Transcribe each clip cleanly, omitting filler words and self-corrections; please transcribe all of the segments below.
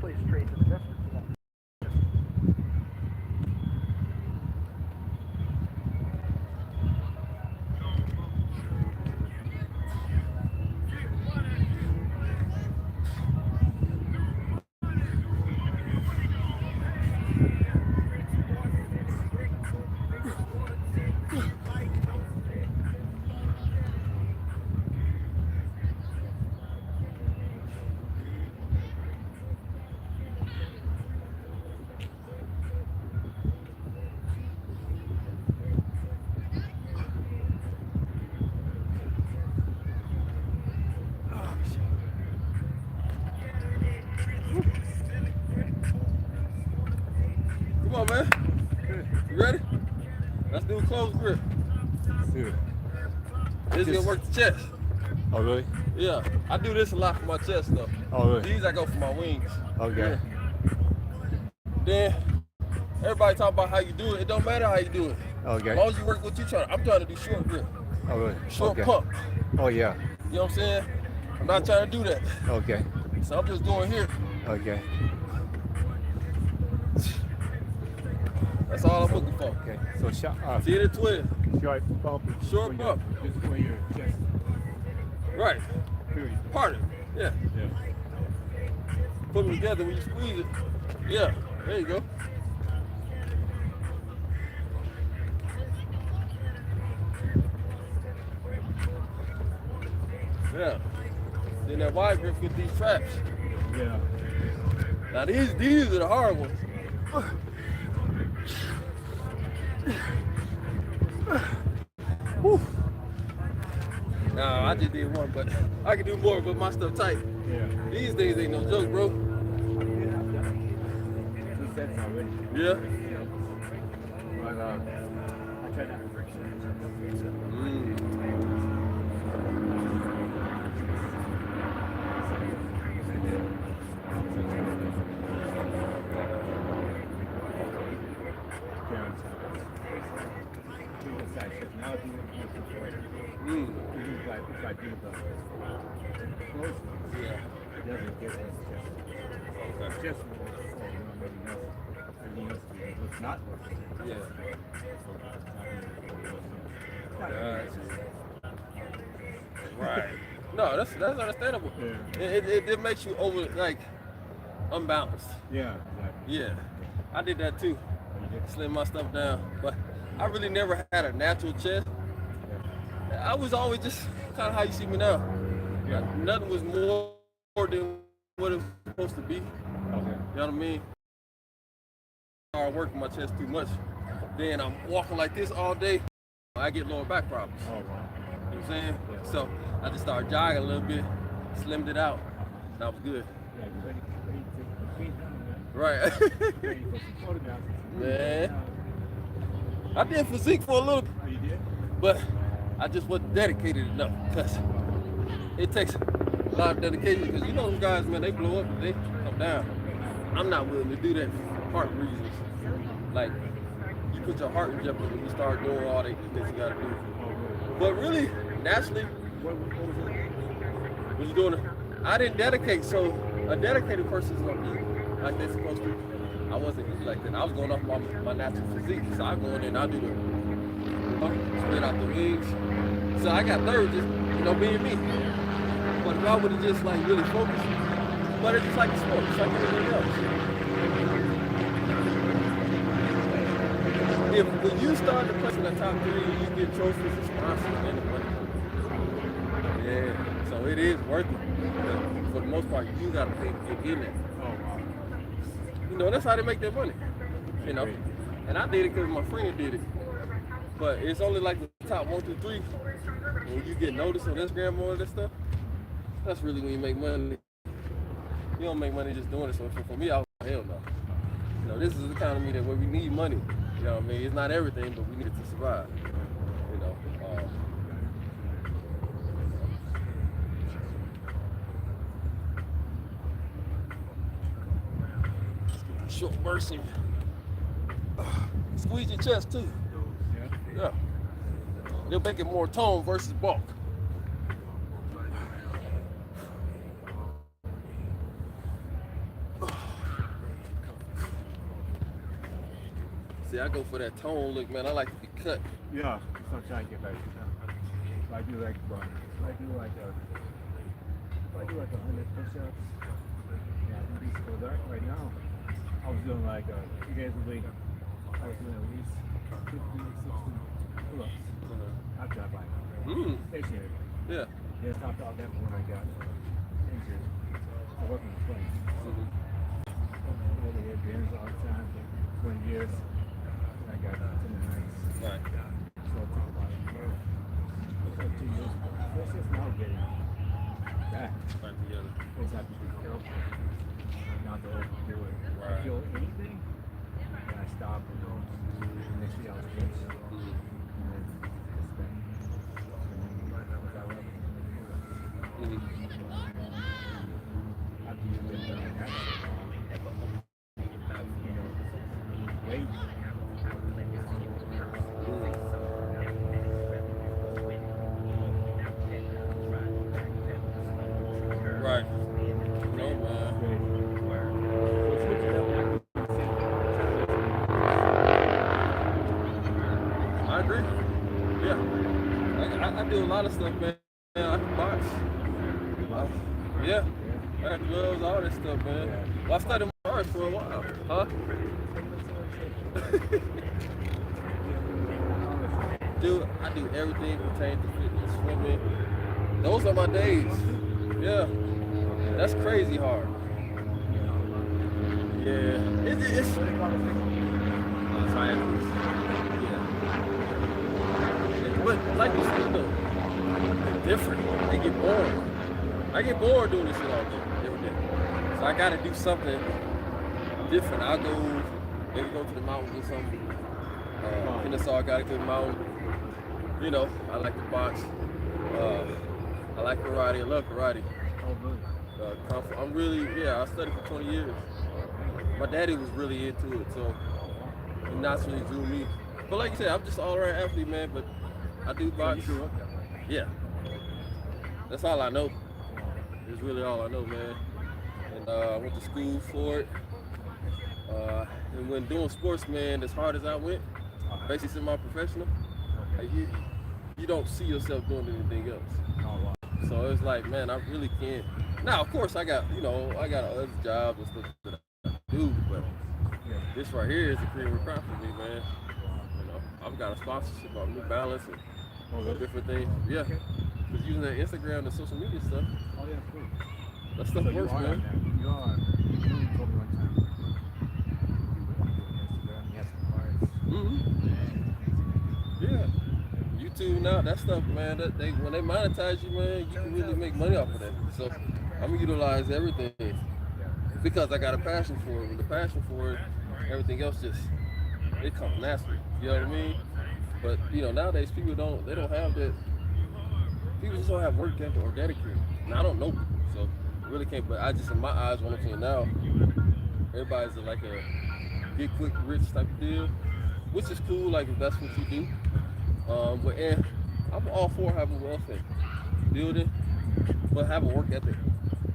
plays trades and investments. Come on, man. You ready? Let's do a close grip. Dude. This is gonna work the chest. Oh, really? Yeah. I do this a lot for my chest, though. Oh, really? These I go for my wings. Okay. Yeah. Then everybody talk about how you do it. It don't matter how you do it. Okay. As long as you work what you trying. I'm trying to do short grip. Oh, really? Short Okay. pump. Oh, yeah. You know what I'm saying? I'm not trying to do that. Okay. So I'm just going here. Okay. That's all I'm looking for. Okay. So short. 10 to 12. Short bump. Short bump. Just for your chest. Right. Period. Part it. Yeah. Yeah. Put them together when you squeeze it. Yeah. There you go. Yeah. Then that wide grip with these traps. Yeah. Now these are the hard ones. Whew. No, I just did one, but I can do more, but my stuff tight. Yeah. These things ain't no joke, bro. 2 sets already. Yeah. But I try not to break shit. Not Yeah. Right. No, that's understandable. Yeah. It makes you unbalanced. Yeah, exactly. Yeah. I did that too. Slim my stuff down. But I really never had a natural chest. I was always just kind of how you see me now. Yeah. Nothing was more than what it was supposed to be. Okay. You know what I mean? I work my chest too much. Then I'm walking like this all day. I get lower back problems. Oh, wow. You know what I'm saying? Yeah. So I just started jogging a little bit, slimmed it out. That was good. Yeah, you ready to compete now, man? Right. Ready for some photographs. Man. I did physique for a little bit. Oh, you did? But I just wasn't dedicated enough because it takes a lot of dedication because you know those guys, man, they blow up, they come down. I'm not willing to do that for heart reasons. Like, you put your heart in jeopardy when you start doing all the things you gotta do. But really, naturally, when you're doing it, I didn't dedicate, so a dedicated person is gonna eat like they're supposed to. I wasn't like that. I was going off my natural physique, so I go in there and I do the split out the wings. So I got nerves, just, being me. But if I would have just like really focused, but it's just like a sport, it's like anything else. When you start to place in the top 3, you get trophies and sponsors and the money. Yeah, so it is worth it. But for the most part, you gotta get in there. Oh, wow. That's how they make their money. And I did it because my friend did it. But it's only like the top 1 through 3. When you get noticed on Instagram and all that stuff, that's really when you make money. You don't make money just doing it. So for me, I was like, hell no. This is the economy that where we need money. You know what I mean? It's not everything, but we need it to survive. Short bursts and squeeze your chest too. Yeah. They'll make it more tone versus bulk. See, I go for that tone look, man. I like to be cut. Yeah, so I'm trying to get back. So I do like 100 push-ups. Yeah, I do these for that right now. I was doing like 2 days a week. I was doing at least 50, 60 pull-ups. After I buy stationary. Yeah. Yeah, stopped all that when I got injured. I worked in the place. Over here, bins all the time for 20 years. I got to the nights. Right. So I took about 2 years ago. So it's just now getting back. Back together. Just have to be careful not to overdo it. Right. I feel anything, and I stop and go. Next day I was finished. And then it's back. After you've been doing that, weight. Right. No, man. I agree. Yeah. I do a lot of stuff, man. I can box. Yeah. I got gloves, all this stuff, man. Well, I studied martial arts for a while. Huh? Dude, I do everything pertaining to fitness, swimming. Those are my days. Yeah. That's crazy hard. Yeah. It's science. Yeah. But like you said though, they're different. They get bored. I get bored doing this shit all day, every day. So I gotta do something different. I'll maybe go to the mountains or something. Kennesaw, I gotta go to the mountain. You know, I like to box. I like karate. I love karate. I studied for 20 years. My daddy was really into it, so it naturally drew me. But like you said, I'm just all around athlete, man, but I do box. Yeah. That's all I know. It's really all I know, man. And I went to school for it. And when doing sports, man, as hard as I went, basically semi-professional, like you don't see yourself doing anything else. So it's like, man, I really can't. Now, of course, I got other jobs and stuff that I do, but this right here is a cream of crop for me, man. You know, I've got a sponsorship on New Balance and different things. Yeah, just using that Instagram and social media stuff. Oh yeah, cool. That stuff works, man. You told me one time. Instagram, you have some cards. Yeah. YouTube now, that stuff, man, when they monetize you, man, you can really make money off of that. So I'm gonna utilize everything because I got a passion for it. With the passion for it, everything else it comes naturally. You know what I mean? But you know, nowadays people don't have that. People just don't have work ethic or dedication. And I don't know people, so I really can't. But I just, in my eyes, what I'm seeing now, everybody's like a get quick rich type of deal, which is cool. Like if that's what you do. And I'm all for having wealth and building, but have a work ethic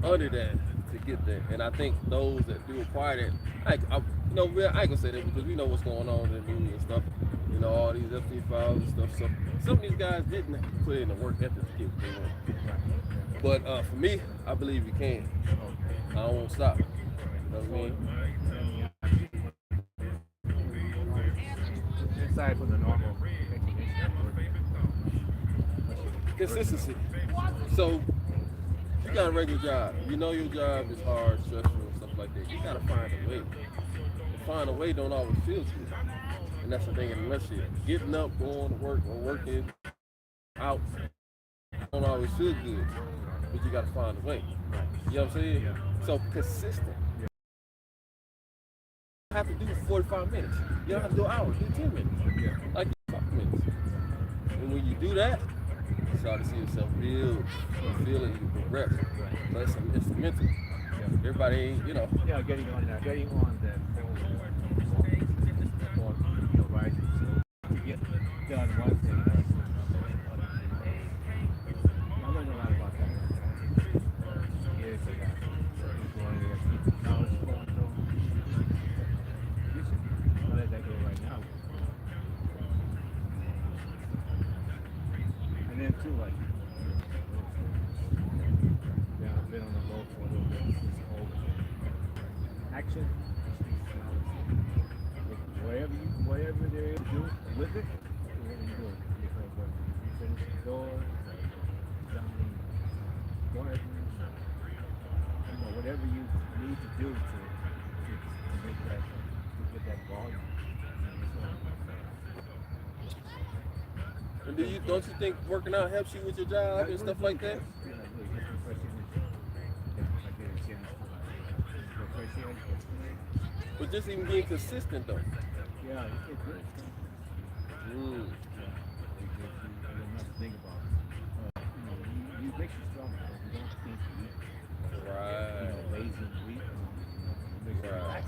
under that to get there. And I think those that do acquire that, I ain't gonna say that because we know what's going on in the news and stuff. You know, all these FD files and stuff. So some of these guys didn't put in the work ethic to get what they want. But for me, I believe you can. I won't stop. You know what I mean? Aside from the normal consistency. So you got a regular job. You know your job is hard, stressful, and stuff like that. You gotta find a way. And find a way don't always feel good. And that's the thing in a nutshell. Getting up, going to work, or working out don't always feel good. But you gotta find a way. You know what I'm saying? So consistent. You don't have to do 45 minutes. You don't have to do an hour, do 10 minutes. Like 5 minutes. And when you do that, you start to see yourself build, feeling you progress. But it's mental. Everybody ain't, you know. Yeah, getting on that right. So to get done one thing. I learned a lot about that. Years ago. Knowledge, you should let that go right now. action. Whatever there is to do with it, you want to do it. Because when you finish the door, down the garden, whatever you need to do to make that, to get that volume. And don't you think working out helps you with your job and stuff like that? But just even being consistent though. Yeah, it's good. Mm. Think about it. You make you strong. You don't think weak. Right. Lazy and weak. It makes you relax.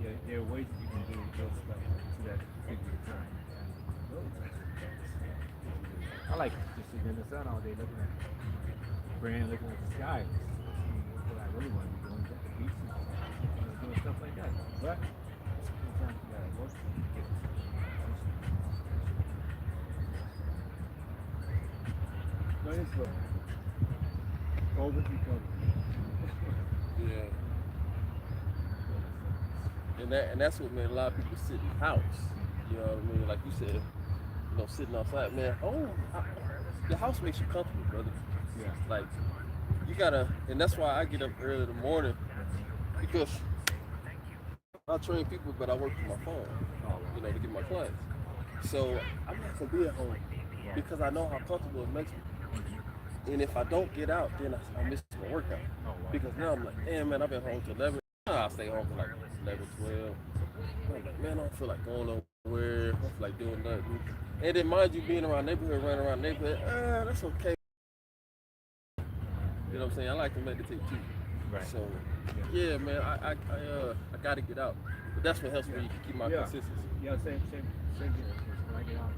Yeah, there are ways that you can do those stuff to that particular time. I like just sitting in the sun all day looking at looking at the sky. That's what I really want to be doing, at the beach and doing stuff like that. But sometimes you gotta work to get it. But it's slow. COVID recovery. Yeah. And that's what made a lot of people sit in the house. You know what I mean? Like you said, sitting outside, man. The house makes you comfortable, brother. Yeah. Like you gotta, and that's why I get up early in the morning because I train people, but I work from my phone. To get my clients. So I'm not gonna be at home because I know how comfortable it makes me. And if I don't get out, then I miss my workout. Because now I'm like, damn, man, I've been home till 11. I'll stay home for like 11, 12. I'm like, man, I don't feel like going nowhere. I don't feel like doing nothing. And then mind you, being around neighborhood, running around neighborhood, that's okay. You know what I'm saying? I like to meditate too. Right. So, yeah, man, I gotta get out. But that's what helps me keep my consistency. Yeah, same here. When I get out,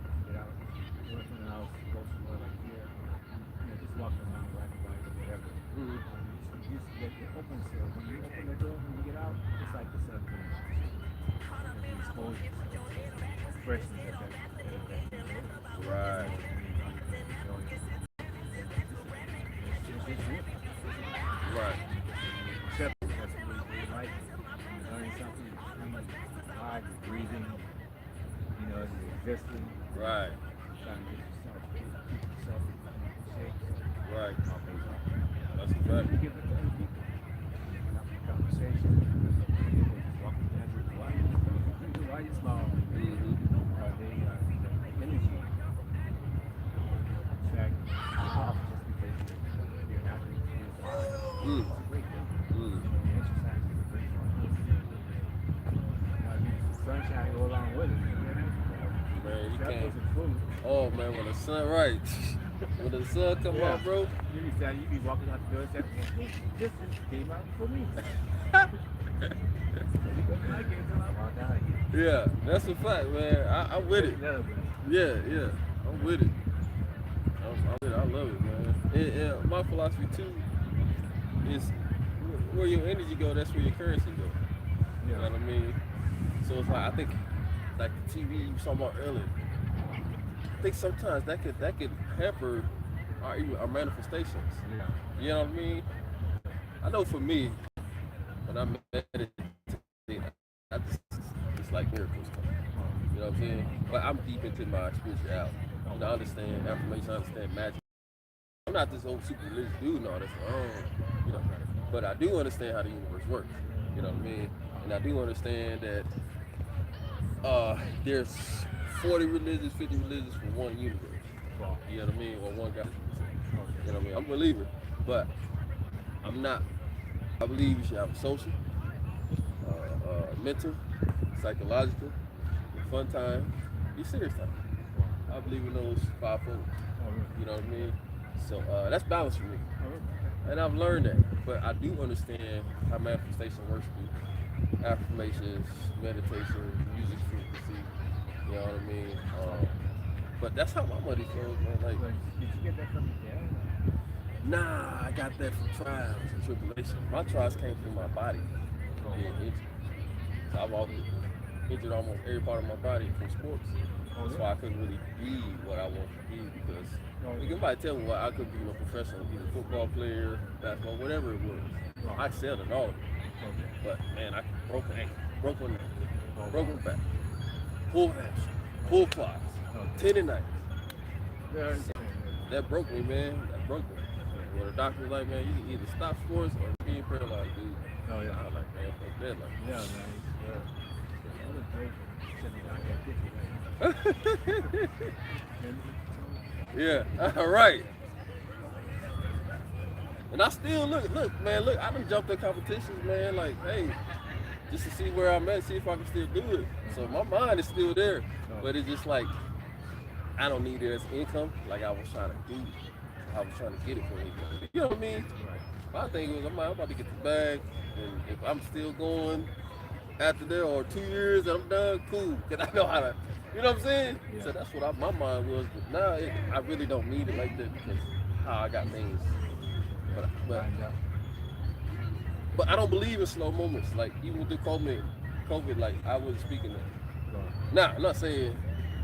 work from the house, go somewhere like here, just walking around, riding bike or whatever. Mm-hmm. You just get it open, so when you open the door, when you get out, it's like the sun comes out. The exposure, freshness of that. Right. Right. Except that's really like learning something, you're hard, you're breathing, you're existing. Right. Trying to get yourself in shape. Right. That's a fact. You give it to other people. Have a conversation. Just walking down the why you smile? The energy. In fact, off just because you're not going to use it. It's a great thing. Exercise is a great thing. Sunshine go along with it. Man, you that can't. wasn't food. Oh man, when the sun when the sun come out, bro. You be walking out the door and say, this came out for me. Yeah, that's a fact, man. I'm with it. Yeah, I'm with it. I love it, man. And my philosophy too is where your energy go, that's where your currency go. You know what I mean? So it's like I think like the TV you was talking about earlier. I think sometimes that could hamper our manifestations. Yeah. You know what I mean? I know for me, when I meditate, it's like miracles come. You know what I'm saying? But I'm deep into my spirituality. I understand affirmation, I understand magic. I'm not this old super religious dude and all this. But I do understand how the universe works. You know what I mean? And I do understand that there's 40 religions, 50 religions for one universe. You know what I mean? Or one God. You know what I mean? I'm a believer, but I'm not. I believe you should have a social, mental, psychological, fun time, be serious time. I believe in those 5 folds. You know what I mean? So that's balance for me. And I've learned that. But I do understand how manifestation works through affirmations, meditation, music frequency. You know what I mean? But that's how my money flows, man. Like, did you get that from your dad? Nah, I got that from trials and tribulations. My trials came from my body being injured. So I've always injured almost every part of my body from sports. That's why I couldn't really be what I wanted to be because you can probably tell me what I could be a professional, either football player, basketball, whatever it was. I excelled in all of it. But man, I broke an ankle, broke one neck, broke one back, pulled hamstring, pulled quads, tendonitis. That broke me, man. That broke me. Well, the doctor was like, man, you can either stop sports or be paralyzed, dude. Oh yeah. I was like, man, fuck that. Like, Yeah, man. yeah, all right. And I still look, man, look, I done jumped in competitions, man, like, hey, just to see where I'm at, see if I can still do it. So my mind is still there, but it's just like, I don't need it as income like I was trying to do. I was trying to get it for income. You know what I mean? My thing was, I'm about to get the bag, and if I'm still going after there or 2 years and I'm done, cool, because I know how to, you know what I'm saying? Yeah. So that's what my mind was, but now I really don't need it like that because how I got things. But I don't believe in slow moments. Like even with the COVID, like I wasn't speaking that. Now I'm not saying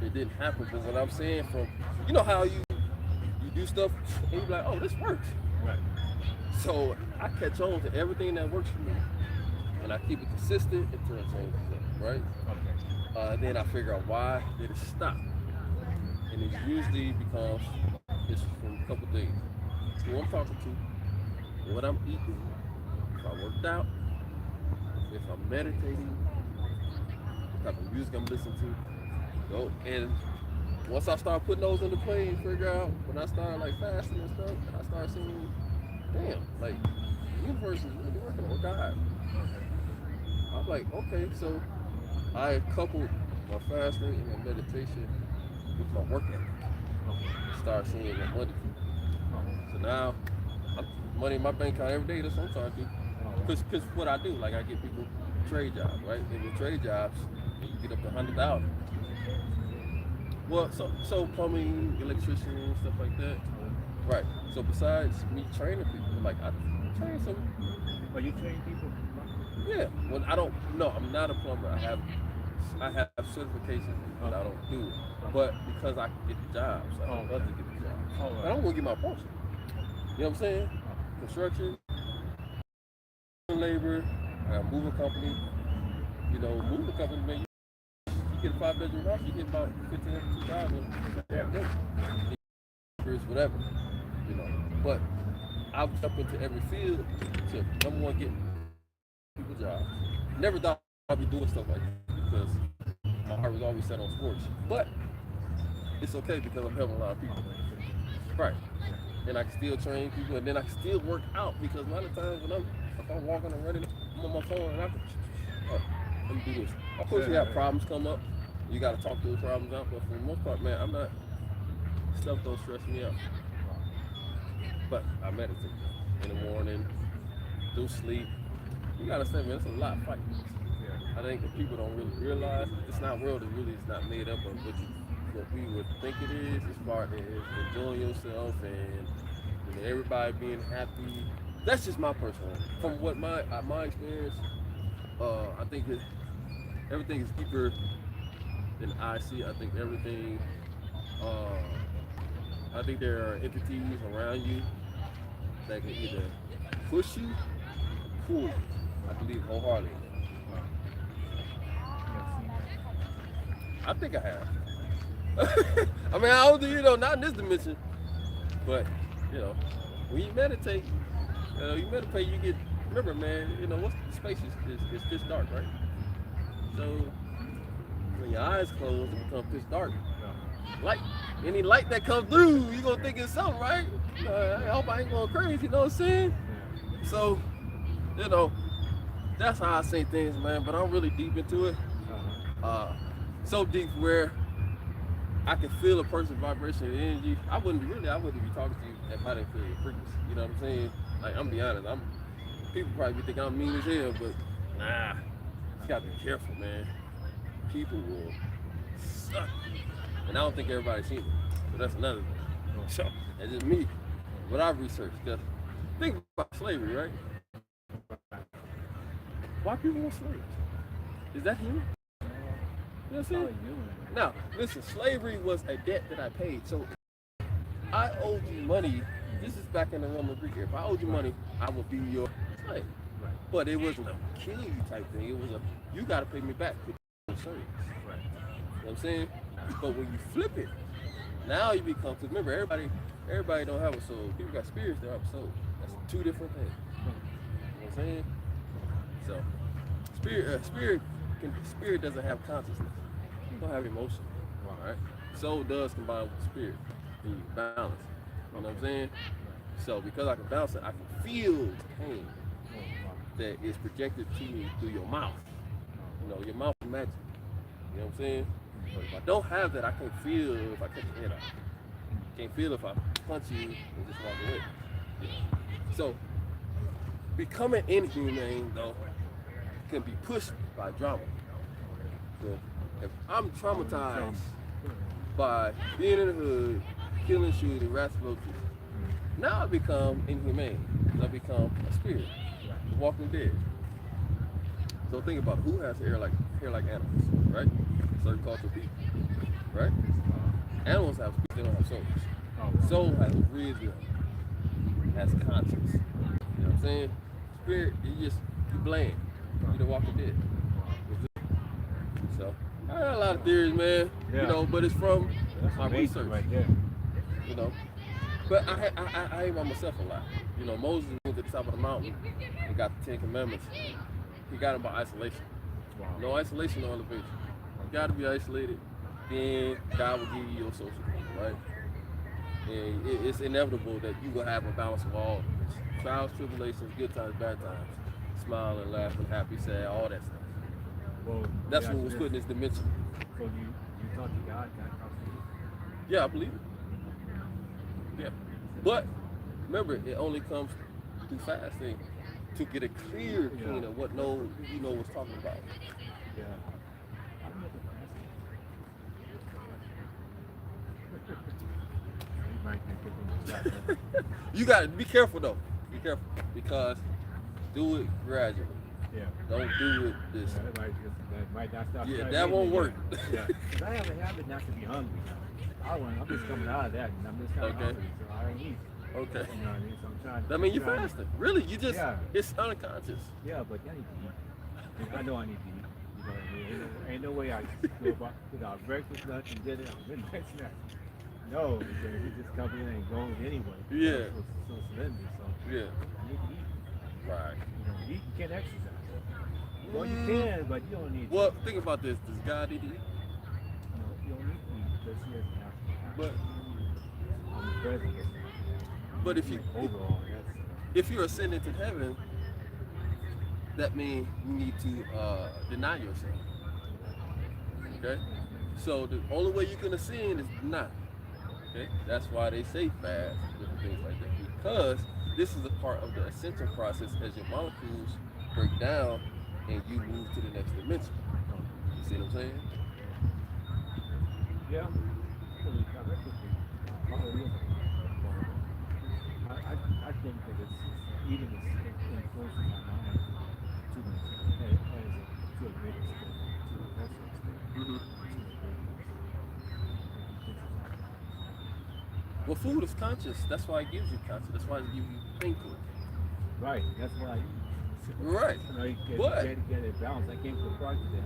it didn't happen, but what I'm saying from, you know how you do stuff and you be like, oh, this works. Right. So I catch on to everything that works for me, and I keep it consistent until it changes up, right? Okay. Then I figure out why did it stop, and it usually because it's from a couple things: who I'm talking to, what I'm eating, if I worked out, if I'm meditating, what type of music I'm listening to. Go and once I start putting those into play and figure out when I start like fasting and stuff, I start seeing, damn, like the universe is really working on God. I'm like, okay, so I coupled my fasting and my meditation with my work ethic. Start seeing the money. So now money in my bank account every day. That's what I'm trying to do. Because what I do, like I get people trade jobs, right? And with trade jobs, you get up to 100,000. Well, so plumbing, electrician, and stuff like that. Right. So besides me training people, like I train some. Oh, you train people? Yeah. Well, I don't. No, I'm not a plumber. I have certifications, but I don't do it. But because I can get the jobs, I love to get the jobs. But I don't want to get my portion. You know what I'm saying? Construction, labor. I got a moving company. You know, moving company, man. You get a 5-bedroom house, you get about 15,000. Whatever, you know. But I've jumped into every field to number one, get people jobs. Never thought I'd be doing stuff like that because my heart was always set on sports. But it's okay because I'm helping a lot of people. Right. And I can still train people, and then I can still work out because a lot of times when if I'm walking or running, I'm on my phone and I can, let me do this. Of course, you have problems come up. You got to talk those problems out, but for the most part, man, I'm not. Stuff don't stress me out. But I meditate in the morning, do sleep. You gotta say, man, it's a lot of fighting. I think that people don't really realize this world is really not made up of what we would think it is as far as enjoying yourself and everybody being happy. That's just my personal. From what my experience, I think that everything is deeper than I see. I think everything. I think there are entities around you that can either push you or pull you. I believe wholeheartedly. I think I have. I mean, I don't do, not in this dimension, but, when you meditate, you get, remember, man, what's the space is pitch dark, right? So, when your eyes close, it becomes pitch dark. Light, any light that comes through, you're gonna think it's something, right? I hope I ain't going crazy, you know what I'm saying? So, that's how I say things, man, but I'm really deep into it. So deep where I can feel a person's vibration and energy. I wouldn't be talking to you if I didn't feel your frequency. You know what I'm saying? Like, I'm be honest, people probably be thinking I'm mean as hell, but nah, you gotta be careful, man. People will suck. And I don't think everybody's seen it. So that's another thing. So that's just me. What I've researched. Just think about slavery, right? Why people want slaves? Is that human? You know what I'm How you saying? doing? Now, listen, slavery was a debt that I paid. So I owed you money. This is back in the Roman Greek era. If I owed you money, I would be your slave. Right. But it wasn't a kill you type thing. It was a you got to pay me back for the service. Right. You know what I'm saying? But when you flip it, now you become. Cause remember, everybody don't have a soul. People got spirits that have a soul. That's two different things. You know what I'm saying? So, spirit doesn't have consciousness. It don't have emotion. All right. Soul does combine with the spirit, and you balance. You know what I'm saying? So because I can balance it, I can feel the pain that is projected to me through your mouth. You know, your mouth is magic. You know what I'm saying? But if I don't have that, I can't feel if I cut your head off. Can't feel if I punch you and just walk away. So becoming inhumane though can be pushed by drama. So if I'm traumatized by being in the hood, killing, shooting, rats, roaches, now I become inhumane. I become a spirit, the Walking Dead. So think about who has hair like animals, right? Certain cultural people, right? Animals have speech, they don't have souls. Soul has wisdom, has conscience. You know what I'm saying? Spirit, you bland. You the Walking Dead. So I got a lot of theories, man. Yeah. You know, but it's from my research. Right there. You know. But I hate by myself a lot. You know, Moses went to the top of the mountain and got the 10 Commandments. He got them by isolation. Wow. No isolation, no elevation. You got to be isolated, then God will give you your social, right? And it's inevitable that you will have a balance of all of this. Trials, tribulations, good times, bad times, smiling, laughing, happy, sad, all that stuff. Well, That's what was put in this dimension. So you talk to God comes to you? Yeah, I believe it. Yeah. But remember, it only comes through fasting to get a clear opinion of what you know was talking about. Yeah. You gotta be careful though. Be careful because do it gradually. Yeah. Don't do it this. Yeah, that might not stop. Yeah, that won't work. Yeah. Because I have a habit not to be hungry. I'm just coming out of that, and I'm just kind of hungry, so I don't eat. Okay. You know what I mean? So I'm trying. That means you're fasting. Really? You just it's unconscious. Yeah, but I need to eat. I know I need to eat. You know what I mean? Ain't no way I go about without breakfast, lunch, and dinner, midnight snack. No, because it just comes in and goes anyway. Yeah. So slender. So Yeah. I need to eat. Right. You know, eat, you can't exercise. Well, you can, but you don't need to. Well, think about this. Does God need to eat? No, you don't need to eat because he has enough. But Omnipresent. But if you're ascending to heaven, that means you need to deny yourself. Okay? So the only way you can ascend is deny. Okay? That's why they say fast, different things like that. Because this is a part of the ascension process as your molecules break down and you move to the next dimension. You see what I'm saying? Yeah. I think that it's eating is influencing my mind to a great extent, to a lesser extent. Well, food is conscious. That's why it gives you conscious. That's why it gives you thinking. Right. That's why I eat. Right. You know, you But get it balanced. I came to the party today.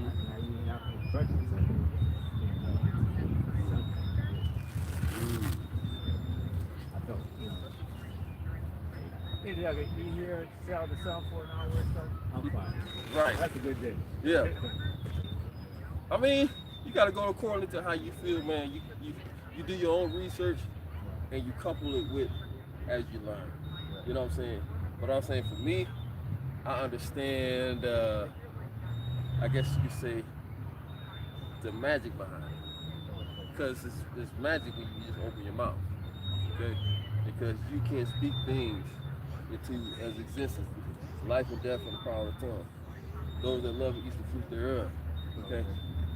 I eat after breakfast. I felt, you know, maybe I could be here, sell the sound for an hour or so. I'm fine. Right. That's a good day. Yeah. I mean, you gotta go according to how you feel, man. You do your own research and you couple it with as you learn. You know what I'm saying? But I'm saying for me, I understand I guess you could say the magic behind it. Because it's magic when you just open your mouth. Okay? Because you can speak things into as existence. Life and death and the power of the tongue. Those that love it eat the fruit thereof. Okay?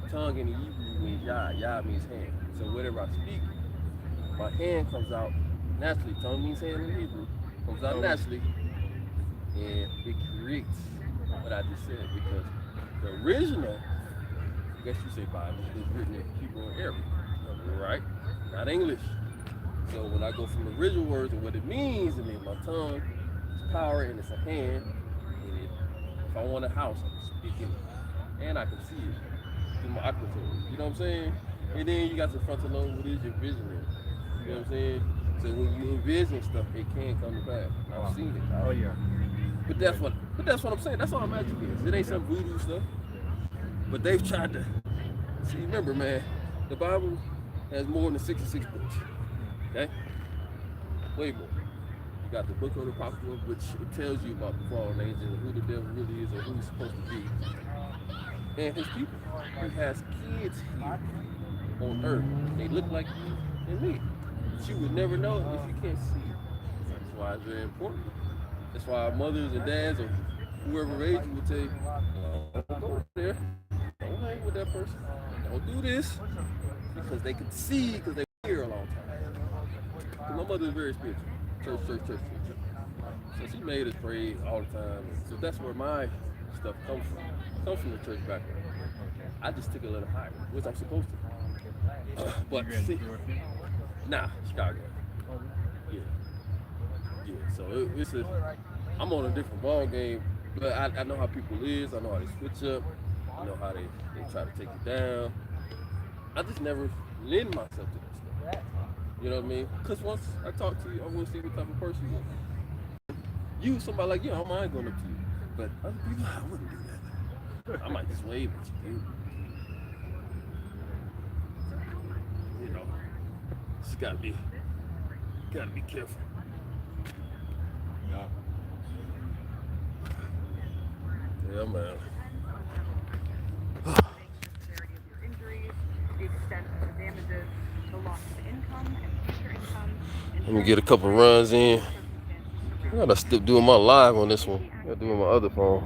Tongue in the Hebrew means yah. Yah means hand. So whatever I speak, my hand comes out naturally. Tongue means hand in Hebrew. Comes out naturally. And it creates what I just said. Because the original guess you say Bible, is written in Hebrew and Arabic, right? Not English. So when I go from the original words and what it means my tongue is power and it's a hand. And if I want a house, I'm speaking and I can see it through my auditory. You know what I'm saying? And then you got the frontal lobe, what is your vision? You know what I'm saying? So when you envision stuff, it can come to pass. I've seen it. Oh yeah. But that's what I'm saying. That's all magic is. It ain't some voodoo stuff. But they've tried to see. Remember, man, the Bible has more than 66 books. Okay, way more. You got the book of the Apocrypha, which it tells you about the fallen angels and who the devil really is and who he's supposed to be, and his people. He has kids here on earth. They look like you and me. But you would never know if you can't see it. That's why it's very important. That's why our mothers and dads or whoever raised you would tell you, don't go there. Don't hang with that person. Don't do this. Because they can see, because they were here a long time. My mother is very spiritual. Church. So she made us pray all the time. So that's where my stuff comes from. It comes from the church background. I just took it a little higher, which I'm supposed to. But see, Chicago. Yeah. So I'm on a different ball game, but I know how people is. I know how they switch up. I know how they try to take you down. I just never lend myself to that stuff. You know what I mean? Because once I talk to you, I want to see what type of person you are. You, somebody like you, I don't mind going up to you. But other people, I wouldn't do that. I might just wave at you, dude. You know, just gotta be careful. Yeah, man. Let me get a couple runs in. I gotta still doing my live on this one. I gotta do it on my other phone.